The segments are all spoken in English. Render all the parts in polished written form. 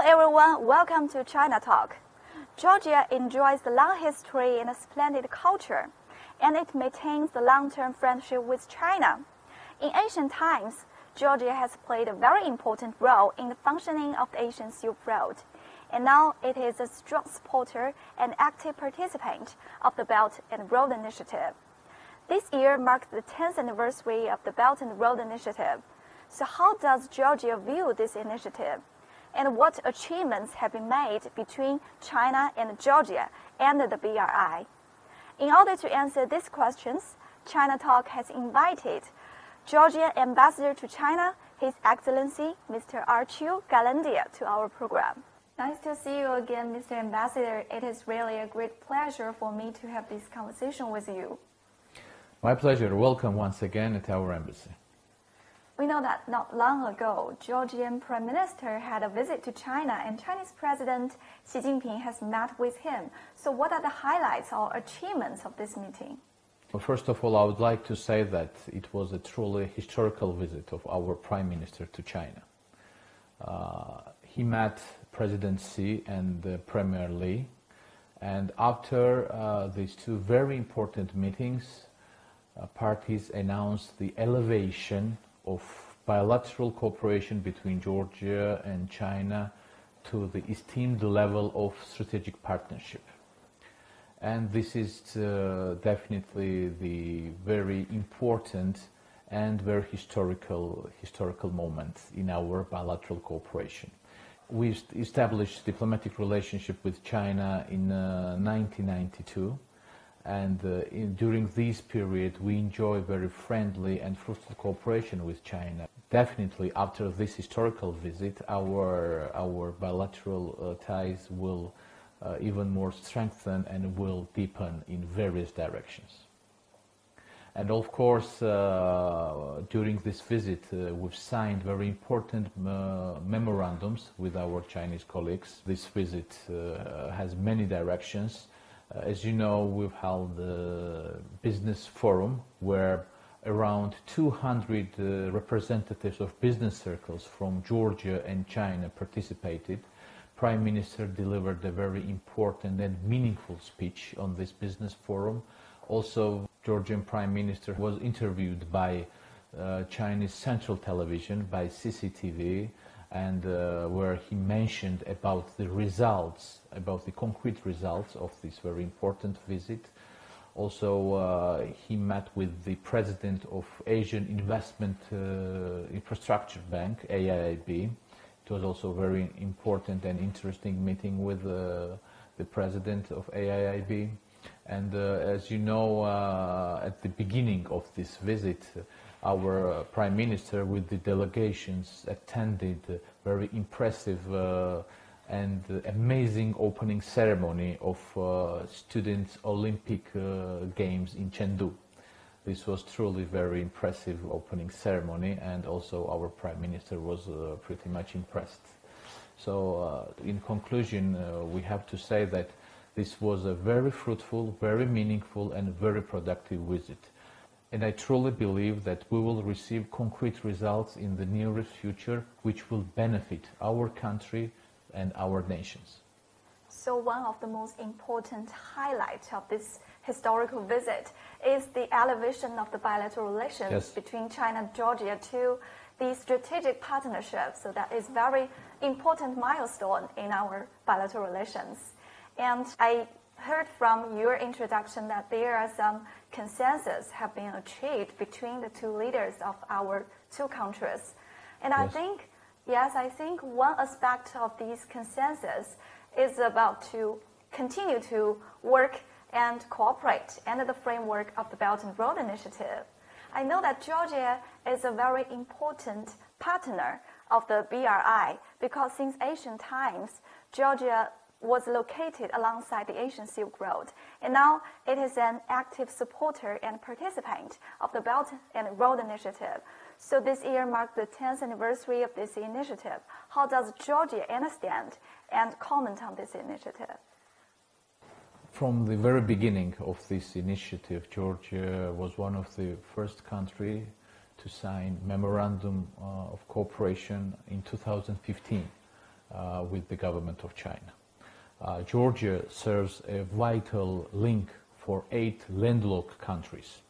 everyone, welcome to China Talk. Georgia enjoys a long history and a splendid culture, and it maintains the long-term friendship with China. In ancient times, Georgia has played a very important role in the functioning of the Asian Silk Road, and now it is a strong supporter and active participant of the Belt and Road Initiative. This year marks the 10th anniversary of the Belt and Road Initiative. So how does Georgia view this initiative? And what achievements have been made between China and Georgia and the BRI? In order to answer these questions, China Talk has invited Georgian Ambassador to China, His Excellency Mr. Ka岚第亚, to our program. Nice to see you again, Mr. Ambassador. It is really a great pleasure for me to have this conversation with you. My pleasure. Welcome once again at our embassy. We know that not long ago, Georgian Prime Minister had a visit to China, and Chinese President Xi Jinping has met with him. So what are the highlights or achievements of this meeting? Well, first of all, I would like to say that it was a truly historical visit of our Prime Minister to China. He met President Xi and Premier Li, and after these two very important meetings, parties announced the elevation of bilateral cooperation between Georgia and China to the esteemed level of strategic partnership. And this is definitely the very important and very historical moment in our bilateral cooperation. We established diplomatic relationship with China in 1992. And during this period, we enjoy very friendly and fruitful cooperation with China. Definitely, after this historical visit, our bilateral ties will even more strengthen and will deepen in various directions. And of course, during this visit, we've signed very important memorandums with our Chinese colleagues. This visit has many directions. As you know, we've held a business forum where around 200 representatives of business circles from Georgia and China participated. Prime Minister delivered a very important and meaningful speech on this business forum. Also, Georgian Prime Minister was interviewed by Chinese Central Television, by CCTV, and where he mentioned about the results, about the concrete results of this very important visit. Also, he met with the president of Asian Investment Infrastructure Bank, AIIB. It was also a very important and interesting meeting with the president of AIIB. And as you know, at the beginning of this visit, our Prime Minister with the delegations attended a very impressive and amazing opening ceremony of Students' Olympic Games in Chengdu. This was truly very impressive opening ceremony, and also our Prime Minister was pretty much impressed. So in conclusion, we have to say that this was a very fruitful, very meaningful and very productive visit. And I truly believe that we will receive concrete results in the nearest future which will benefit our country and our nations. So one of the most important highlights of this historical visit is the elevation of the bilateral relations between China and Georgia to the strategic partnership. So that is very important milestone in our bilateral relations. And I heard from your introduction that there are some consensus have been achieved between the two leaders of our two countries. And I think one aspect of these consensus is about to continue to work and cooperate under the framework of the Belt and Road Initiative. I know that Georgia is a very important partner of the BRI because since ancient times, Georgia was located alongside the Asian Silk Road, and now it is an active supporter and participant of the Belt and Road Initiative. So this year marks the 10th anniversary of this initiative. How does Georgia understand and comment on this initiative? From the very beginning of this initiative, Georgia was one of the first countries to sign memorandum of cooperation in 2015 with the government of China. Georgia serves a vital link for 8 landlocked countries.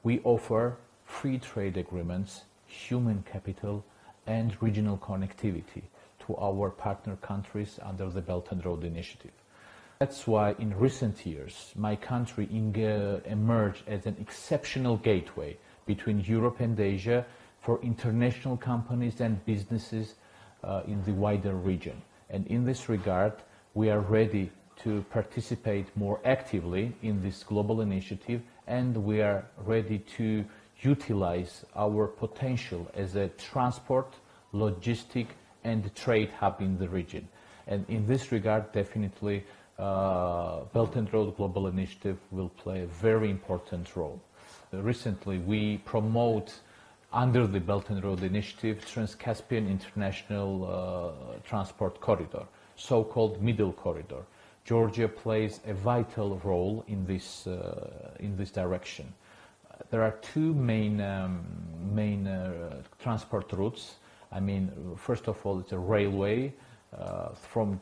We offer free trade agreements, human capital, and regional connectivity to our partner countries under the Belt and Road Initiative. That's why in recent years, my country emerged as an exceptional gateway between Europe and Asia for international companies and businesses in the wider region. And in this regard, we are ready to participate more actively in this global initiative, and we are ready to utilize our potential as a transport, logistic, and trade hub in the region. And in this regard, definitely, Belt and Road Global Initiative will play a very important role. Recently, we promote, under the Belt and Road Initiative, Trans-Caspian International Transport Corridor, so-called Middle Corridor. Georgia plays a vital role in this direction. There are 2 main transport routes. I mean, first of all, it's a railway from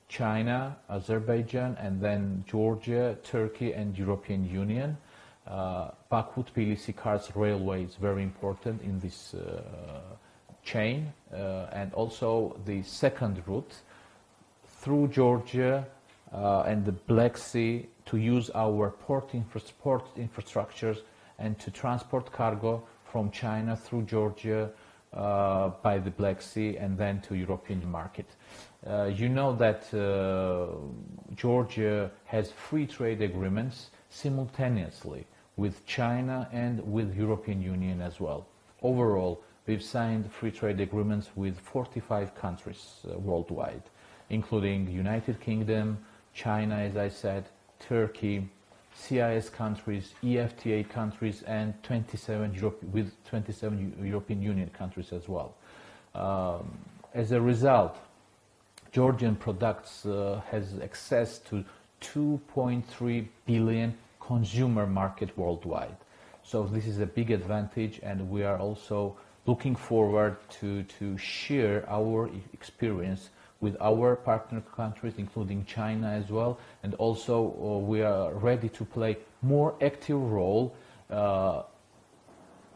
China, Azerbaijan, and then Georgia, Turkey, and European Union. Baku-Tbilisi-Kars railway is very important in this chain, and also the second route through Georgia and the Black Sea to use our port infrastructures and to transport cargo from China through Georgia by the Black Sea and then to European market. You know that Georgia has free trade agreements simultaneously with China and with European Union as well. Overall, we've signed free trade agreements with 45 countries worldwide, including United Kingdom, China, as I said, Turkey, CIS countries, EFTA countries, and 27 European Union countries as well. As a result, Georgian products has access to 2.3 billion consumer market worldwide. So this is a big advantage, and we are also looking forward to share our experience with our partner countries, including China as well, and also we are ready to play more active role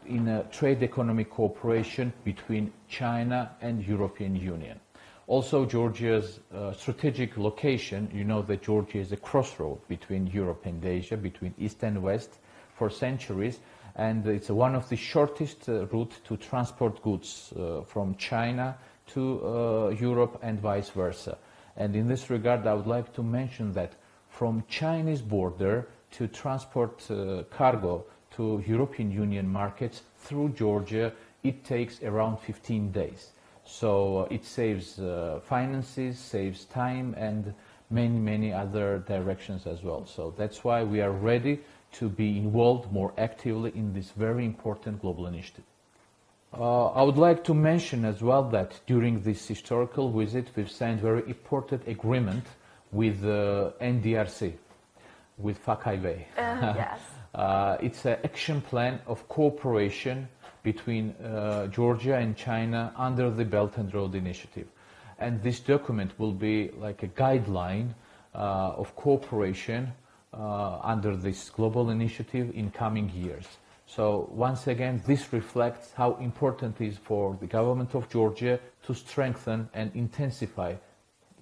in a trade economic cooperation between China and European Union. Also, Georgia's strategic location, you know that Georgia is a crossroad between Europe and Asia, between East and West for centuries, and it's one of the shortest route to transport goods from China to Europe and vice versa. And in this regard, I would like to mention that from Chinese border to transport cargo to European Union markets through Georgia, it takes around 15 days. So it saves finances, saves time, and many other directions as well. So that's why we are ready to be involved more actively in this very important global initiative. I would like to mention as well that during this historical visit, we've signed very important agreement with NDRC, with Fakaiwei. Yes. It's an action plan of cooperation between Georgia and China under the Belt and Road Initiative. And this document will be like a guideline of cooperation under this global initiative in coming years. So once again, this reflects how important it is for the government of Georgia to strengthen and intensify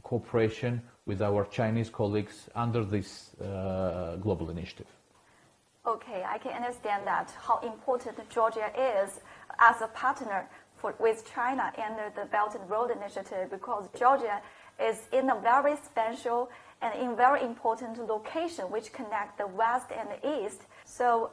cooperation with our Chinese colleagues under this global initiative. Okay, I can understand that how important Georgia is as a partner with China under the Belt and Road Initiative, because Georgia is in a very special and in very important location which connect the West and the East. So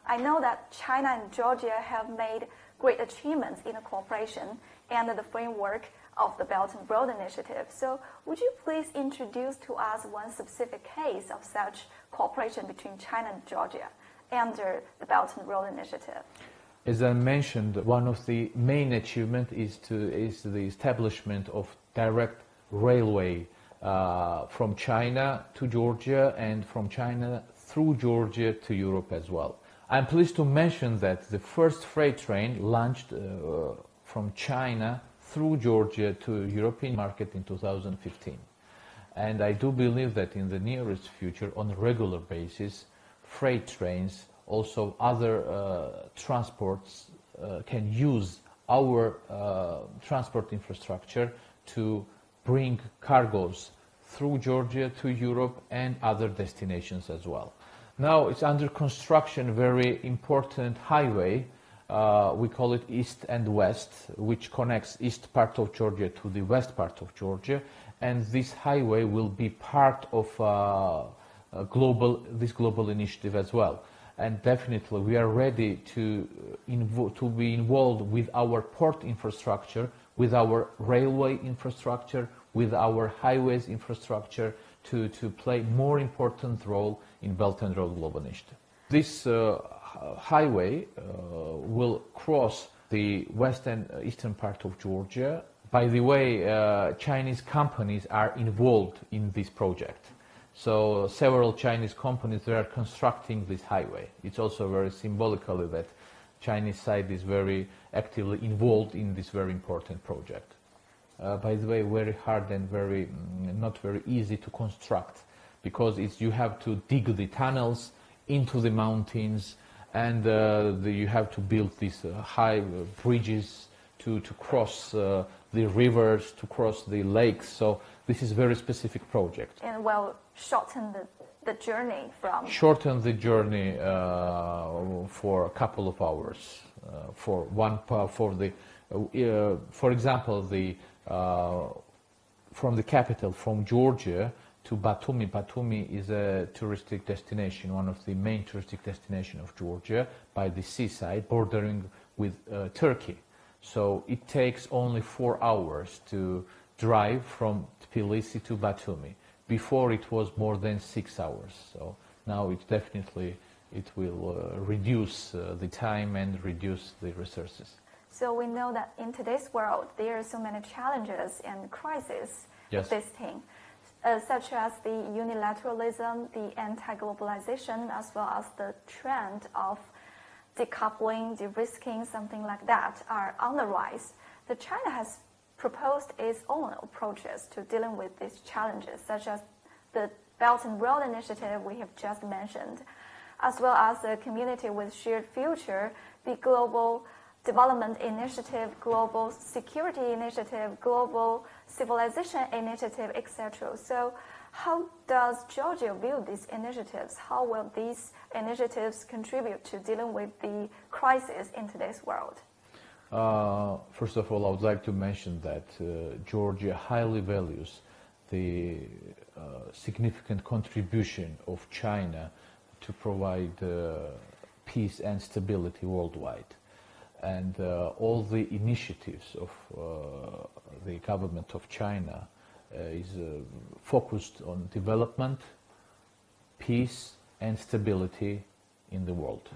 I know that China and Georgia have made great achievements in the cooperation and the framework of the Belt and Road Initiative. So would you please introduce to us one specific case of such cooperation between China and Georgia under the Belt and Road Initiative? As I mentioned, one of the main achievements is the establishment of direct railway from China to Georgia and from China through Georgia to Europe as well. I'm pleased to mention that the first freight train launched from China through Georgia to European market in 2015. And I do believe that in the nearest future, on a regular basis, freight trains, also other transports can use our transport infrastructure to bring cargoes through Georgia to Europe and other destinations as well. Now it's under construction, very important highway. We call it East and West, which connects east part of Georgia to the west part of Georgia. And this highway will be part of this global initiative as well. And definitely we are ready to be involved with our port infrastructure, with our railway infrastructure, with our highways infrastructure to play more important role in Belt and Road Global Initiative. This highway will cross the west and eastern part of Georgia. By the way, Chinese companies are involved in this project. So several Chinese companies are constructing this highway. It's also very symbolically that Chinese side is very actively involved in this very important project. By the way, very hard and not very easy to construct, because you have to dig the tunnels into the mountains, and you have to build these high bridges to cross the rivers, to cross the lakes. So this is a very specific project. And will shorten the journey from... Shorten the journey for a couple of hours. For example, from the capital, from Georgia to Batumi. Batumi is a touristic destination, one of the main touristic destinations of Georgia, by the seaside, bordering with Turkey. So it takes only 4 hours to drive from Tbilisi to Batumi. Before it was more than 6 hours. So now it will reduce the time and reduce the resources. So we know that in today's world, there are so many challenges and crises existing, such as the unilateralism, the anti-globalization, as well as the trend of decoupling, de-risking, something like that, are on the rise. China has proposed its own approaches to dealing with these challenges, such as the Belt and Road Initiative we have just mentioned, as well as the Community with Shared Future, the Global Development Initiative, Global Security Initiative, Global Civilization Initiative, etc. So how does Georgia view these initiatives? How will these initiatives contribute to dealing with the crisis in today's world? First of all, I would like to mention that Georgia highly values the significant contribution of China to provide peace and stability worldwide. And all the initiatives of the government of China is focused on development, peace, and stability in the world.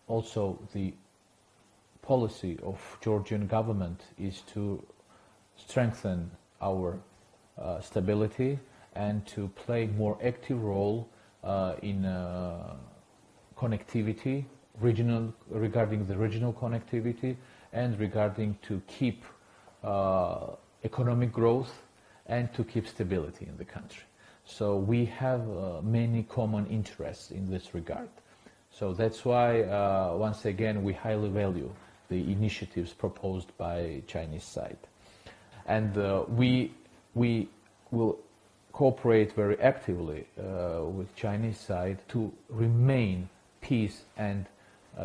Also, the policy of Georgian government is to strengthen our stability and to play more active role in connectivity, regarding the regional connectivity, and regarding to keep economic growth and to keep stability in the country. So we have many common interests in this regard. So that's why, once again, we highly value the initiatives proposed by Chinese side. And we will cooperate very actively with Chinese side to remain peace and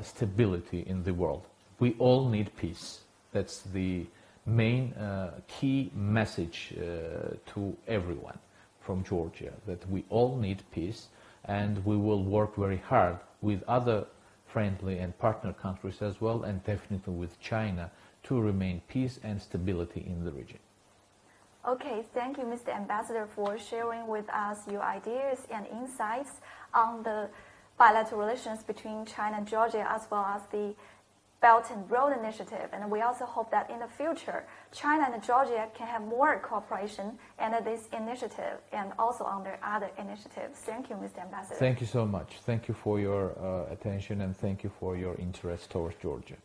stability in the world. We all need peace. That's the main key message to everyone from Georgia, that we all need peace, and we will work very hard with other friendly and partner countries as well, and definitely with China, to remain peace and stability in the region. Okay, thank you, Mr. Ambassador, for sharing with us your ideas and insights on the bilateral relations between China and Georgia, as well as the Belt and Road Initiative. And we also hope that in the future, China and Georgia can have more cooperation under this initiative and also under other initiatives. Thank you, Mr. Ambassador. Thank you so much. Thank you for your attention, and thank you for your interest towards Georgia.